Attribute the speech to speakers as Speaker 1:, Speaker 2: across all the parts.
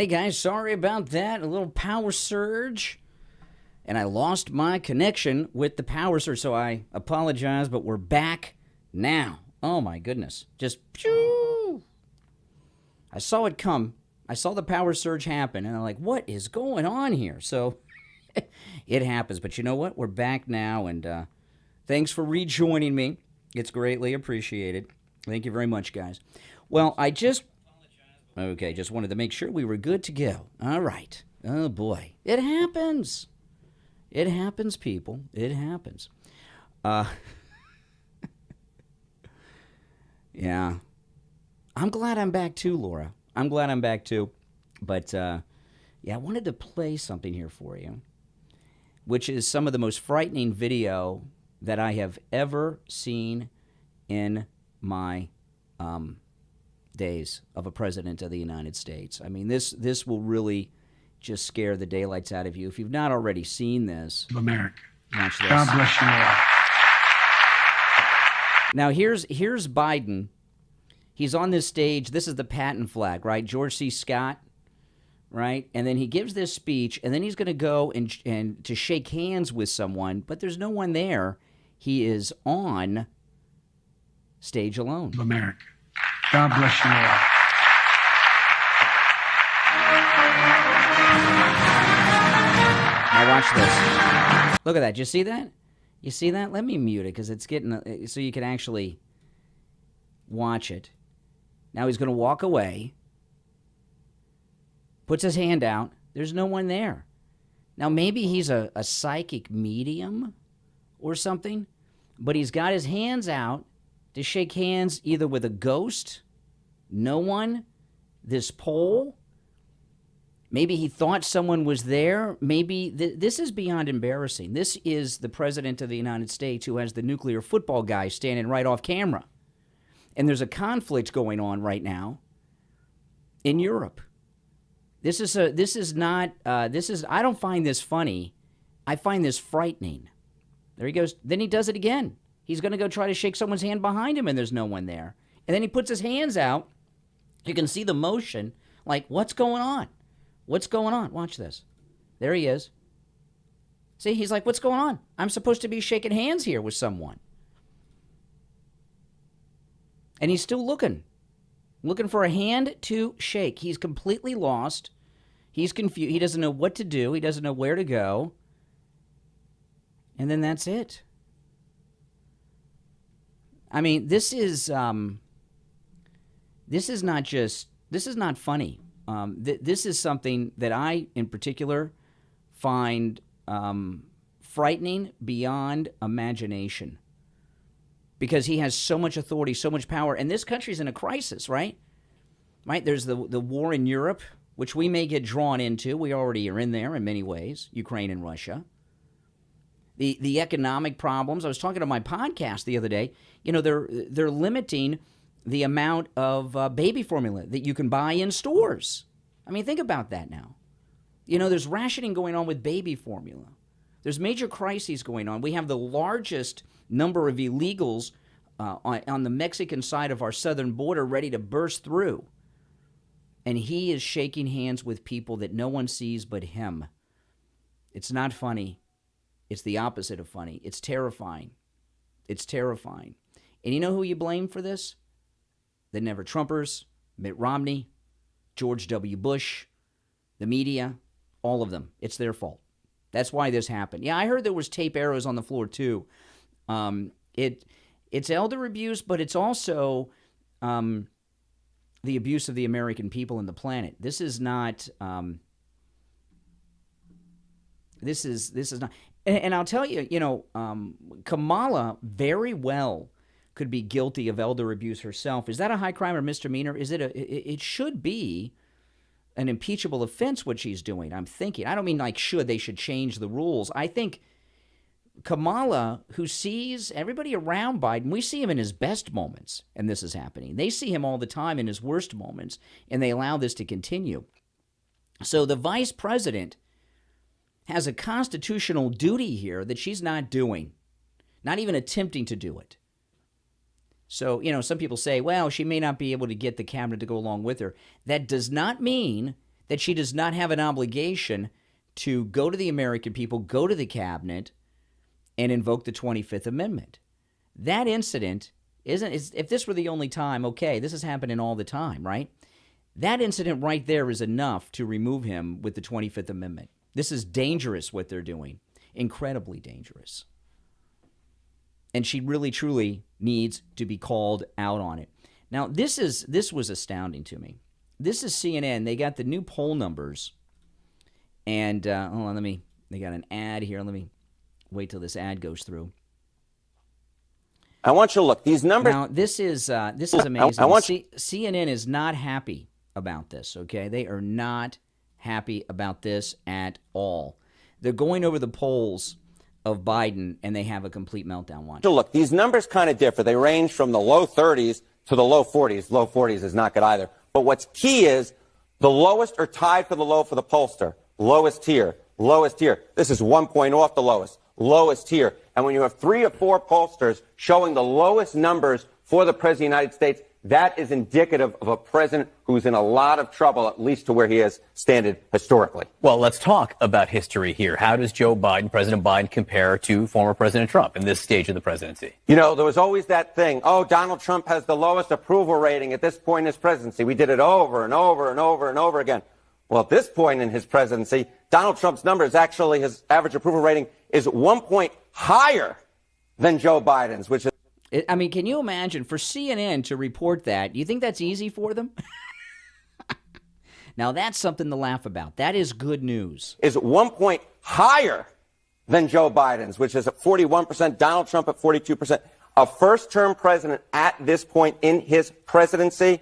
Speaker 1: Hey guys, sorry about that. A little power surge. And I lost my connection with the power surge, so I apologize, but we're back now. Oh my goodness. Just, phew. I saw it come. I saw the power surge happen, and I'm like, what is going on here? So it happens. But you know what? We're back now, and thanks for rejoining me. It's greatly appreciated. Thank you very much, guys. Well, just wanted to make sure we were good to go. All right. Oh, boy. It happens. It happens, people. It happens. Yeah. I'm glad I'm back, too, Laura. I'm glad I'm back, too. But, yeah, I wanted to play something here for you, which is some of the most frightening video that I have ever seen in my days of a president of the United States. I mean, this will really just scare the daylights out of you. If you've not already seen this,
Speaker 2: America.
Speaker 1: Watch this.
Speaker 2: God bless you all.
Speaker 1: Now, here's Biden. He's on this stage. This is the Patton flag, right? George C. Scott, right? And then he gives this speech, and then he's going to go and to shake hands with someone, but there's no one there. He is on stage alone.
Speaker 2: America. God bless you all.
Speaker 1: Now watch this. Look at that. Do you see that? You see that? Let me mute it because it's getting so you can actually watch it. Now he's going to walk away. Puts his hand out. There's no one there. Now maybe he's a psychic medium or something, but he's got his hands out to shake hands either with a ghost, no one, this pole. Maybe he thought someone was there. Maybe this is beyond embarrassing. This is the president of the United States who has the nuclear football guy standing right off camera. And there's a conflict going on right now in Europe. I don't find this funny. I find this frightening. There he goes. Then he does it again. He's going to go try to shake someone's hand behind him, and there's no one there. And then he puts his hands out. You can see the motion. Like, what's going on? What's going on? Watch this. There he is. See, he's like, what's going on? I'm supposed to be shaking hands here with someone. And he's still looking for a hand to shake. He's completely lost. He's confused. He doesn't know what to do. He doesn't know where to go. And then that's it. I mean, this is not funny. This is something that I, in particular, find frightening beyond imagination. Because he has so much authority, so much power. And this country's in a crisis, right? Right? There's the war in Europe, which we may get drawn into. We already are in there in many ways, Ukraine and Russia. The economic problems. I was talking to my podcast the other day. You know, they're limiting the amount of baby formula that you can buy in stores. I mean, think about that now. You know, there's rationing going on with baby formula. There's major crises going on. We have the largest number of illegals on the Mexican side of our southern border ready to burst through. And he is shaking hands with people that no one sees but him. It's not funny. It's the opposite of funny. It's terrifying. It's terrifying. And you know who you blame for this? The Never-Trumpers, Mitt Romney, George W. Bush, the media, all of them. It's their fault. That's why this happened. Yeah, I heard there was tape arrows on the floor too. It's elder abuse, but it's also the abuse of the American people and the planet. This is not. This is not. And I'll tell you, Kamala very well could be guilty of elder abuse herself. Is that a high crime or misdemeanor? It should be an impeachable offense what she's doing, I'm thinking. I don't mean like they should change the rules. I think Kamala, who sees everybody around Biden, we see him in his best moments, and this is happening. They see him all the time in his worst moments, and they allow this to continue. So the vice president has a constitutional duty here that she's not doing, not even attempting to do it. So, some people say, well, she may not be able to get the cabinet to go along with her. That does not mean that she does not have an obligation to go to the American people, go to the cabinet, and invoke the 25th Amendment. That incident if this were the only time, okay, this is happening all the time, right? That incident right there is enough to remove him with the 25th Amendment. This is dangerous what they're doing, incredibly dangerous. And she really, truly needs to be called out on it. Now, this was astounding to me. This is CNN. They got the new poll numbers. And, hold on, they got an ad here. Let me wait till this ad goes through.
Speaker 3: I want you to look. These numbers.
Speaker 1: Now, this is amazing. CNN is not happy about this, okay? They are not happy about this at all. They're going over the polls of Biden, and they have a complete meltdown. Watch.
Speaker 3: Look, these numbers kind of differ. They range from the low 30s to the low 40s. Low 40s is not good either. But what's key is the lowest are tied for the low for the pollster. Lowest tier, lowest tier. This is 1 point off the lowest tier. And when you have 3 or 4 pollsters showing the lowest numbers for the President of the United States, that is indicative of a president who's in a lot of trouble, at least to where he has standed historically.
Speaker 4: Well, let's talk about history here. How does Joe Biden, President Biden, compare to former President Trump in this stage of the presidency?
Speaker 3: You know, there was always that thing, Donald Trump has the lowest approval rating at this point in his presidency. We did it over and over and over and over again. Well, at this point in his presidency, Donald Trump's numbers, actually his average approval rating is 1 point higher than Joe Biden's, which is...
Speaker 1: I mean, can you imagine for CNN to report that? You think that's easy for them? Now, that's something to laugh about. That is good news.
Speaker 3: Is 1 point higher than Joe Biden's, which is at 41%, Donald Trump at 42%. A first-term president at this point in his presidency,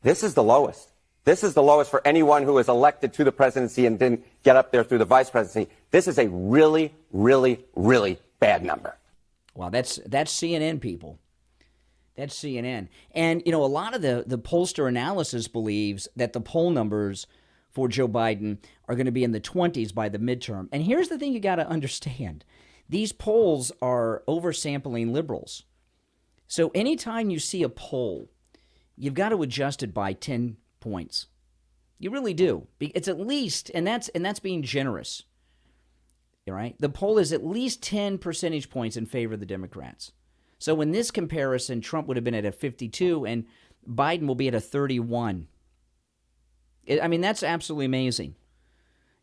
Speaker 3: this is the lowest. This is the lowest for anyone who is elected to the presidency and didn't get up there through the vice presidency. This is a really, really, really bad number.
Speaker 1: Wow, that's CNN, people. That's CNN. And, you know, a lot of the pollster analysis believes that the poll numbers for Joe Biden are going to be in the 20s by the midterm. And here's the thing you got to understand. These polls are oversampling liberals. So anytime you see a poll, you've got to adjust it by 10 points. You really do. It's at least, and that's being generous. All right? The poll is at least 10 percentage points in favor of the Democrats. So in this comparison, Trump would have been at a 52 and Biden will be at a 31. I mean, that's absolutely amazing,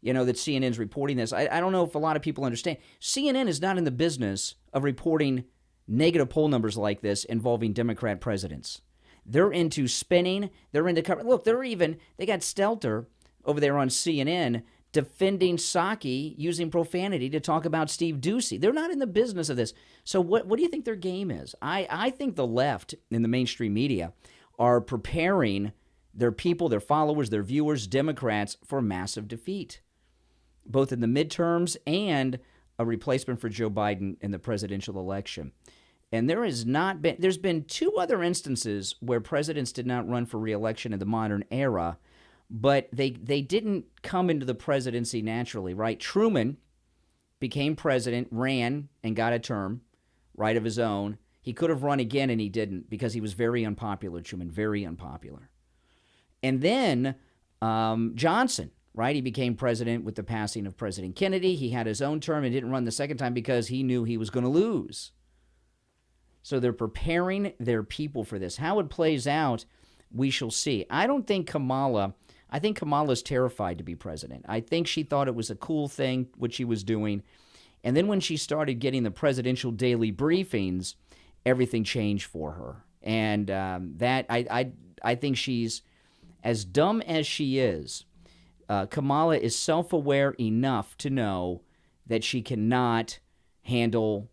Speaker 1: you know, that CNN's reporting this. I don't know if a lot of people understand. CNN is not in the business of reporting negative poll numbers like this involving Democrat presidents. They're into spinning. They're into cover. Look, they got Stelter over there on CNN defending Psaki using profanity to talk about Steve Doocy. They're not in the business of this. So what do you think their game is? I think the left in the mainstream media are preparing their people, their followers, their viewers, Democrats, for massive defeat, both in the midterms and a replacement for Joe Biden in the presidential election. And there's been 2 other instances where presidents did not run for re-election in the modern era, but they didn't come into the presidency naturally, right? Truman became president, ran, and got a term, right, of his own. He could have run again, and he didn't because he was very unpopular, Truman, very unpopular. And then Johnson, right, he became president with the passing of President Kennedy. He had his own term and didn't run the second time because he knew he was going to lose. So they're preparing their people for this. How it plays out, we shall see. I think Kamala's terrified to be president. I think she thought it was a cool thing, what she was doing. And then when she started getting the presidential daily briefings, everything changed for her. And I think she's, as dumb as she is, Kamala is self-aware enough to know that she cannot handle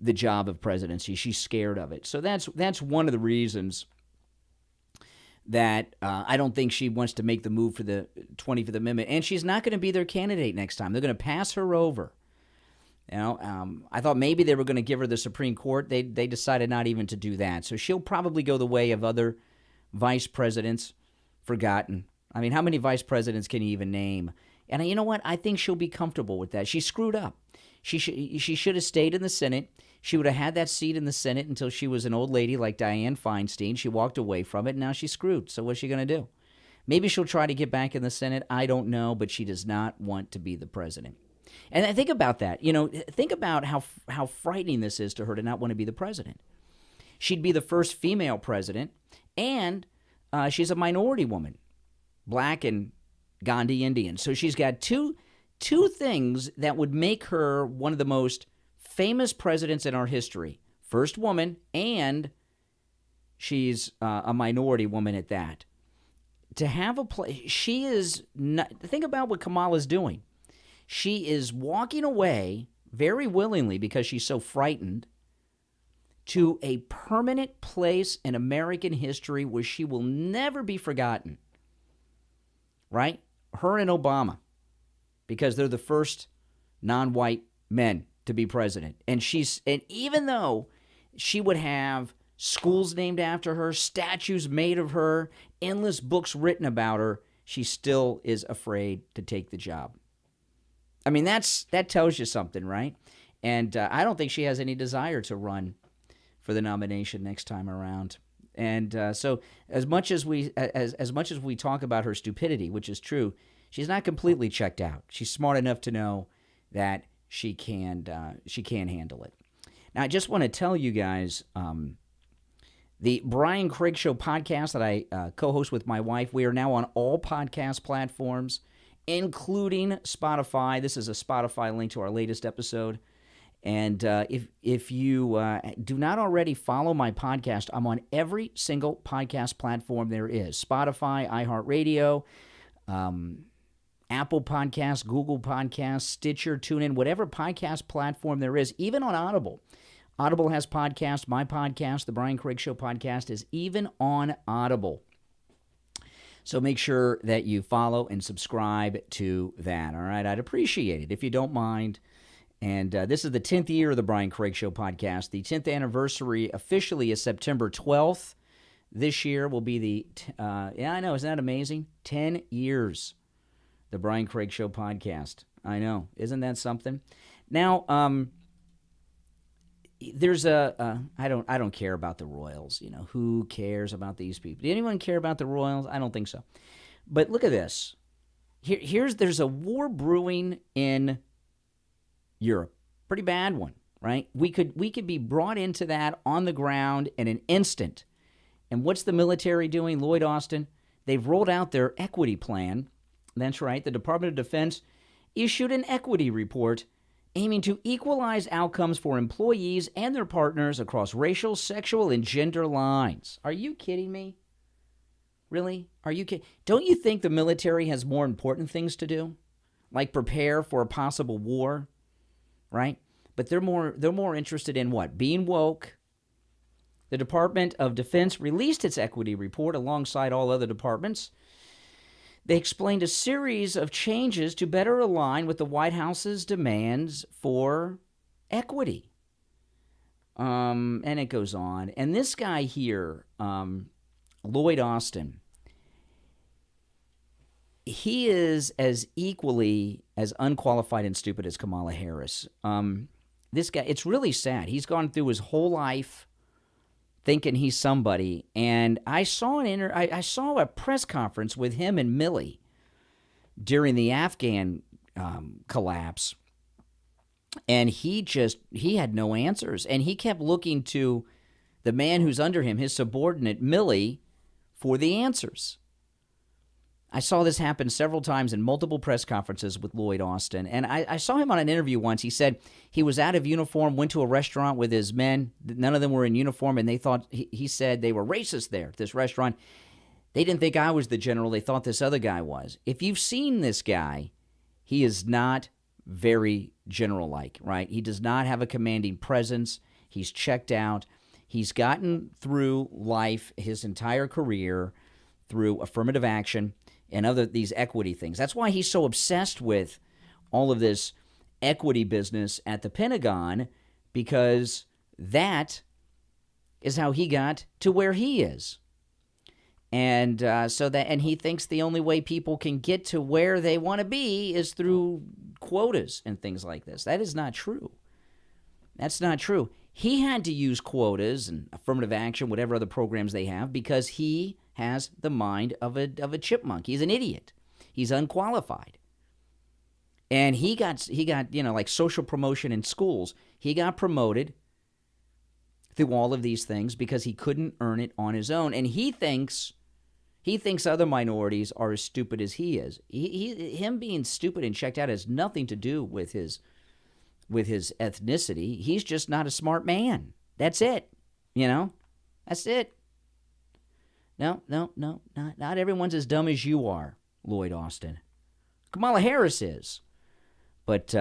Speaker 1: the job of presidency. She's scared of it. So that's one of the reasons that I don't think she wants to make the move for the 25th Amendment. And she's not going to be their candidate next time. They're going to pass her over. You know, I thought maybe they were going to give her the Supreme Court. They decided not even to do that. So she'll probably go the way of other vice presidents, forgotten. I mean, how many vice presidents can you even name? And you know what? I think she'll be comfortable with that. She screwed up. She should have stayed in the Senate. She would have had that seat in the Senate until she was an old lady like Dianne Feinstein. She walked away from it, and now she's screwed. So what's she going to do? Maybe she'll try to get back in the Senate. I don't know, but she does not want to be the president. And I think about that. You know, think about how frightening this is to her to not want to be the president. She'd be the first female president, and she's a minority woman, black and Gandhi Indian. So she's got two things that would make her one of the most famous presidents in our history. First woman, and she's a minority woman at that. To have a place, she is not, think about what Kamala's doing. She is walking away very willingly because she's so frightened to a permanent place in American history where she will never be forgotten. Right? Her and Obama, because they're the first non-white men to be president. And even though she would have schools named after her, statues made of her, endless books written about her, she still is afraid to take the job. I mean, that tells you something, right? And I don't think she has any desire to run for the nomination next time around. And so as much as we talk about her stupidity, which is true, she's not completely checked out. She's smart enough to know that she can handle it. Now, I just want to tell you guys, the Brian Craig Show podcast that I co-host with my wife, we are now on all podcast platforms, including Spotify. This is a Spotify link to our latest episode. And if you do not already follow my podcast, I'm on every single podcast platform there is. Spotify, iHeartRadio, Apple Podcasts, Google Podcasts, Stitcher, TuneIn, whatever podcast platform there is, even on Audible. Audible has podcasts. My podcast, the Brian Craig Show podcast, is even on Audible. So make sure that you follow and subscribe to that, all right? I'd appreciate it if you don't mind. And this is the 10th year of the Brian Craig Show podcast. The 10th anniversary officially is September 12th. This year will be the, yeah, I know, isn't that amazing? 10 years, the Brian Craig Show podcast. I know, isn't that something? Now, there's I don't care about the Royals. You know, who cares about these people? Did anyone care about the Royals? I don't think so. But look at this. There's a war brewing in Europe. Pretty bad one, right? We could be brought into that on the ground in an instant. And what's the military doing? Lloyd Austin, they've rolled out their equity plan. That's right. The Department of Defense issued an equity report aiming to equalize outcomes for employees and their partners across racial, sexual, and gender lines. Are you kidding me? Really? Are you kidding? Don't you think the military has more important things to do? Like prepare for a possible war? Right? But they're more interested in what? Being woke. The Department of Defense released its equity report alongside all other departments. They explained a series of changes to better align with the White House's demands for equity. And it goes on. And this guy here, Lloyd Austin, he is as equally as unqualified and stupid as Kamala Harris. This guy, it's really sad. He's gone through his whole life thinking he's somebody. And I saw I saw a press conference with him and Milley during the Afghan collapse. And he had no answers. And he kept looking to the man who's under him, his subordinate, Milley, for the answers. I saw this happen several times in multiple press conferences with Lloyd Austin. And I saw him on an interview once. He said he was out of uniform, went to a restaurant with his men. None of them were in uniform, and they thought, he said they were racist there at this restaurant. They didn't think I was the general. They thought this other guy was. If you've seen this guy, he is not very general-like, right? He does not have a commanding presence. He's checked out. He's gotten through life, his entire career, through affirmative action and these equity things. That's why he's so obsessed with all of this equity business at the Pentagon, because that is how he got to where he is. And and he thinks the only way people can get to where they want to be is through quotas and things like this. That is not true. That's not true. He had to use quotas and affirmative action, whatever other programs they have, because he has the mind of a chipmunk. He's an idiot. He's unqualified. And he got like social promotion in schools. He got promoted through all of these things because he couldn't earn it on his own. And he thinks other minorities are as stupid as he is. Him being stupid and checked out has nothing to do with his ethnicity. He's just not a smart man. That's it. That's it. No, not everyone's as dumb as you are, Lloyd Austin. Kamala Harris is. But,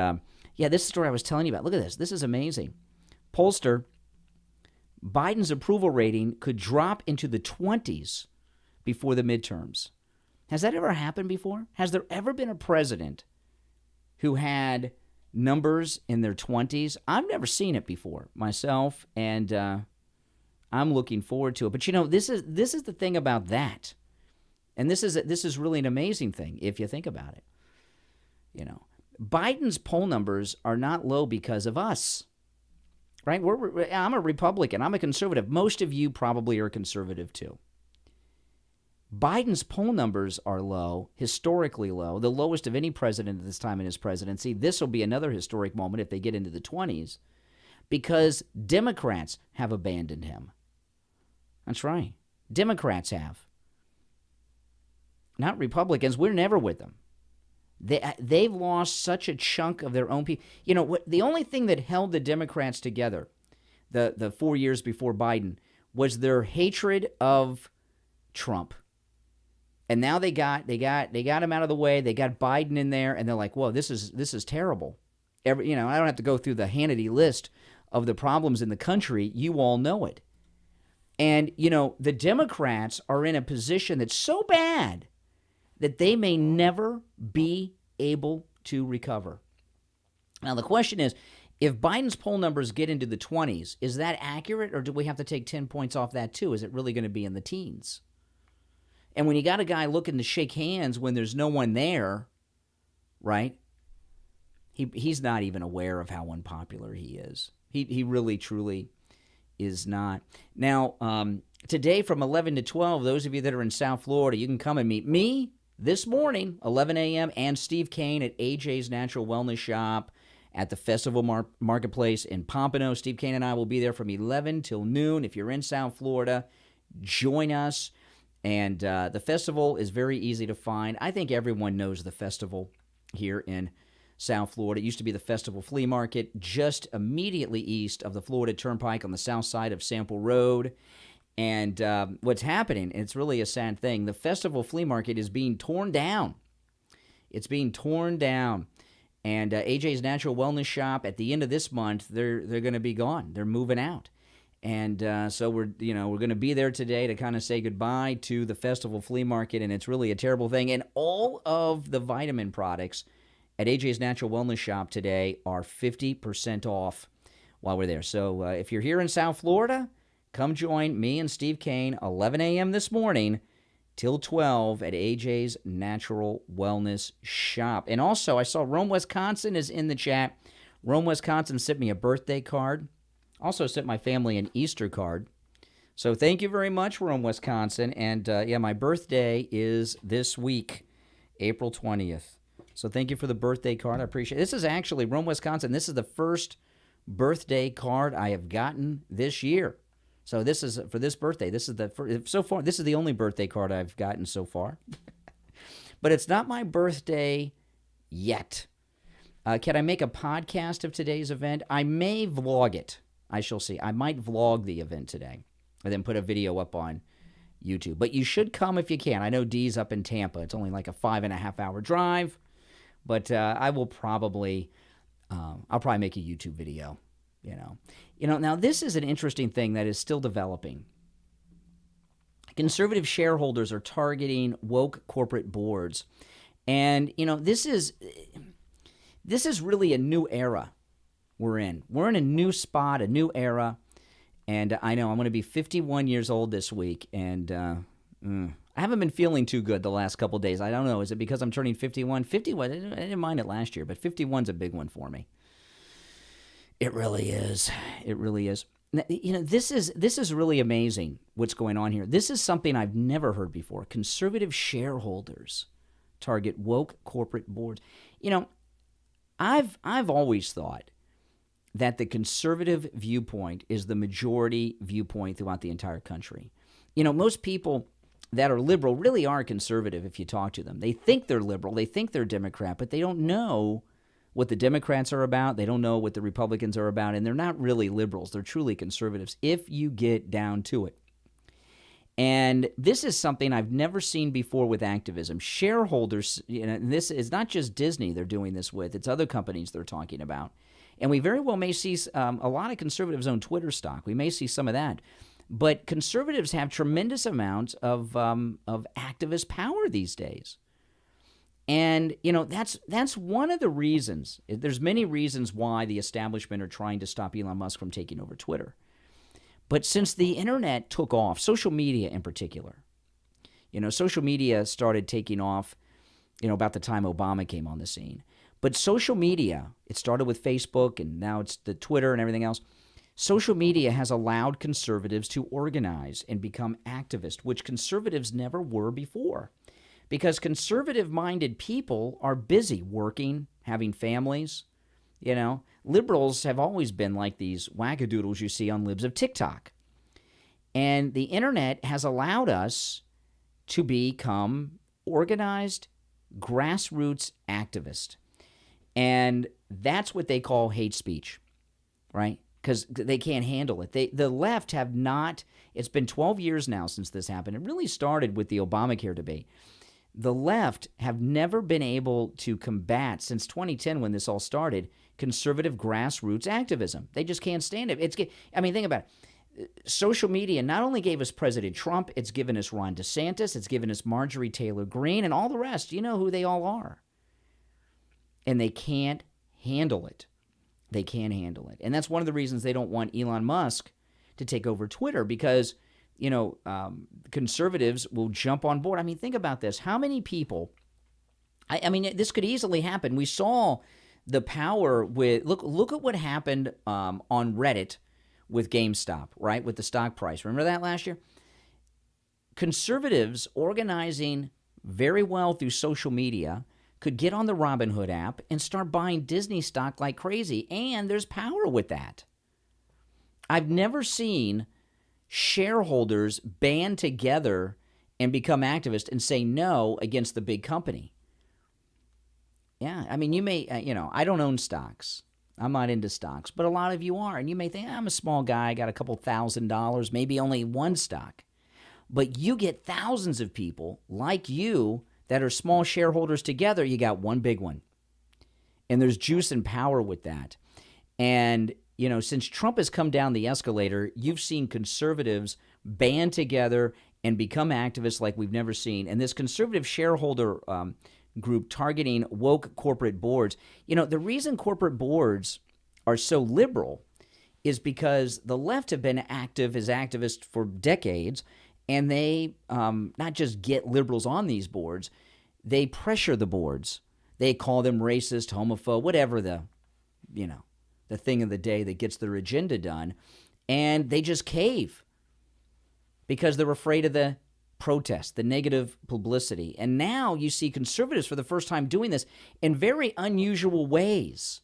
Speaker 1: this story I was telling you about. Look at this. This is amazing. Pollster, Biden's approval rating could drop into the 20s before the midterms. Has that ever happened before? Has there ever been a president who had numbers in their 20s? I've never seen it before myself, and I'm looking forward to it. But this is the thing about that, and this is really an amazing thing if you think about it. Biden's poll numbers are not low because of us, right? I'm a Republican. I'm a conservative. Most of you probably are conservative too. Biden's poll numbers are low, historically low, the lowest of any president at this time in his presidency. This will be another historic moment if they get into the 20s, because Democrats have abandoned him. That's right. Democrats have. Not Republicans. We're never with them. They've lost such a chunk of their own people. The only thing that held the Democrats together the 4 years before Biden was their hatred of Trump. And now they got him out of the way. They got Biden in there, and they're like, "Whoa, this is terrible." I don't have to go through the Hannity list of the problems in the country. You all know it. And the Democrats are in a position that's so bad that they may never be able to recover. Now the question is, if Biden's poll numbers get into the 20s, is that accurate, or do we have to take 10 points off that too? Is it really going to be in the teens? And when you got a guy looking to shake hands when there's no one there, right? He's not even aware of how unpopular he is. He really, truly is not. Now, today from 11 to 12, those of you that are in South Florida, you can come and meet me this morning, 11 a.m., and Steve Kane at AJ's Natural Wellness Shop at the Festival Marketplace in Pompano. Steve Kane and I will be there from 11 till noon. If you're in South Florida, join us. And the festival is very easy to find. I think everyone knows the festival here in South Florida. It used to be the Festival Flea Market just immediately east of the Florida Turnpike on the south side of Sample Road. And what's happening, it's really a sad thing, the Festival Flea Market is being torn down. It's being torn down. And AJ's Natural Wellness Shop, at the end of this month, they're going to be gone. They're moving out. And so we're going to be there today to kind of say goodbye to the Festival Flea Market, and it's really a terrible thing. And all of the vitamin products at AJ's Natural Wellness Shop today are 50% off while we're there. So if you're here in South Florida, come join me and Steve Kane, 11 a.m. this morning till 12 at AJ's Natural Wellness Shop. And also, I saw Rome, Wisconsin is in the chat. Rome, Wisconsin sent me a birthday card. Also sent my family an Easter card. So thank you very much, Rome, Wisconsin. And my birthday is this week, April 20th. So thank you for the birthday card. I appreciate it. This is actually, Rome, Wisconsin, this is the first birthday card I have gotten this year. So this is for this birthday. This is so far, this is the only birthday card I've gotten so far. But it's not my birthday yet. Can I make a podcast of today's event? I may vlog it. I shall see. I might vlog the event today and then put a video up on YouTube. But you should come if you can. I know Dee's up in Tampa. It's only like a 5.5-hour drive. But I will probably, I'll probably make a YouTube video, Now, this is an interesting thing that is still developing. Conservative shareholders are targeting woke corporate boards. And, this is really a new era we're in. We're in a new spot, a new era. And I know I'm going to be 51 years old this week. And I haven't been feeling too good the last couple of days. I don't know. Is it because I'm turning 51? 51, I didn't mind it last year, but 51's a big one for me. It really is. It really is. You know, this is really amazing what's going on here. This is something I've never heard before. Conservative shareholders target woke corporate boards. You know, I've always thought that the conservative viewpoint is the majority viewpoint throughout the entire country. You know, most people that are liberal really are conservative if you talk to them. They think they're liberal, they think they're Democrat, but they don't know what the Democrats are about. They don't know what the Republicans are about, and they're not really liberals. They're truly conservatives if you get down to it. And this is something I've never seen before with activism. Shareholders, you know, and this is not just Disney they're doing this with. It's other companies they're talking about. And we very well may see a lot of conservatives own Twitter stock. We may see some of that. But conservatives have tremendous amounts of activist power these days. And, you know, that's one of the reasons. There's many reasons why the establishment are trying to stop Elon Musk from taking over Twitter. But since the internet took off, social media in particular, you know, social media started taking off, you know, about the time Obama came on the scene. But social media, it started with Facebook and now it's the Twitter and everything else. Social media has allowed conservatives to organize and become activists, which conservatives never were before. Because conservative-minded people are busy working, having families. You know, liberals have always been like these wackadoodles you see on libs of TikTok. And the internet has allowed us to become organized, grassroots activists. And that's what they call hate speech, right? Because they can't handle it. The left have not, it's been 12 years now since this happened. It really started with the Obamacare debate. The left have never been able to combat, since 2010 when this all started, conservative grassroots activism. They just can't stand it. I mean, think about it. Social media not only gave us President Trump, it's given us Ron DeSantis, it's given us Marjorie Taylor Greene, and all the rest. You know who they all are. And they can't handle it. They can't handle it. And that's one of the reasons they don't want Elon Musk to take over Twitter, because you know, conservatives will jump on board. I mean, think about this. How many people, I mean, this could easily happen. We saw the power with, look at what happened on Reddit with GameStop, right, with the stock price. Remember that last year? Conservatives organizing very well through social media could get on the Robinhood app and start buying Disney stock like crazy, and there's power with that. I've never seen shareholders band together and become activists and say no against the big company. Yeah, I mean, you may, you know, I don't own stocks. I'm not into stocks, but a lot of you are. And you may think, I'm a small guy, I got a couple $1,000, maybe only one stock. But you get thousands of people like you that are small shareholders together. You got one big one. And there's juice and power with that. And you know, since Trump has come down the escalator, you've seen conservatives band together and become activists like we've never seen. And this conservative shareholder group targeting woke corporate boards, you know, the reason corporate boards are so liberal is because the left have been active as activists for decades, and they not just get liberals on these boards, they pressure the boards. They call them racist, homophobe, whatever the, you know, the thing of the day that gets their agenda done, and they just cave because they're afraid of the protest, the negative publicity. And now you see conservatives for the first time doing this in very unusual ways.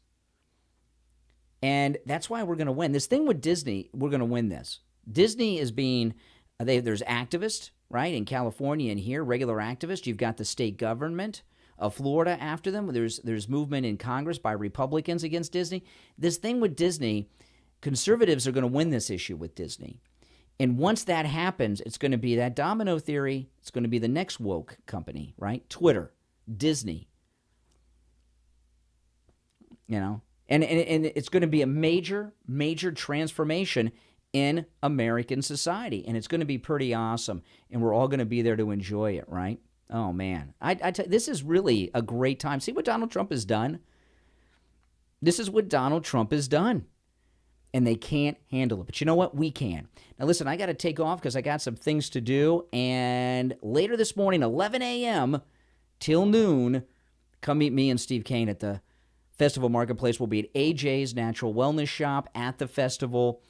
Speaker 1: And that's why we're going to win. This thing with Disney, we're going to win this. Disney is being, there's activists, right, in California and here, regular activists. You've got the state government of Florida after them. There's movement in Congress by Republicans against Disney. This thing with Disney, conservatives are going to win this issue with Disney. And once that happens, it's going to be that domino theory. It's going to be the next woke company, right? Twitter, Disney. You know, and it's going to be a major, major transformation in American society. And it's going to be pretty awesome. And we're all going to be there to enjoy it, right? Oh, man. This is really a great time. See what Donald Trump has done? This is what Donald Trump has done. And they can't handle it. But you know what? We can. Now, listen, I got to take off because I got some things to do. And later this morning, 11 a.m. till noon, come meet me and Steve Kane at the Festival Marketplace will be at AJ's Natural Wellness Shop at the festival.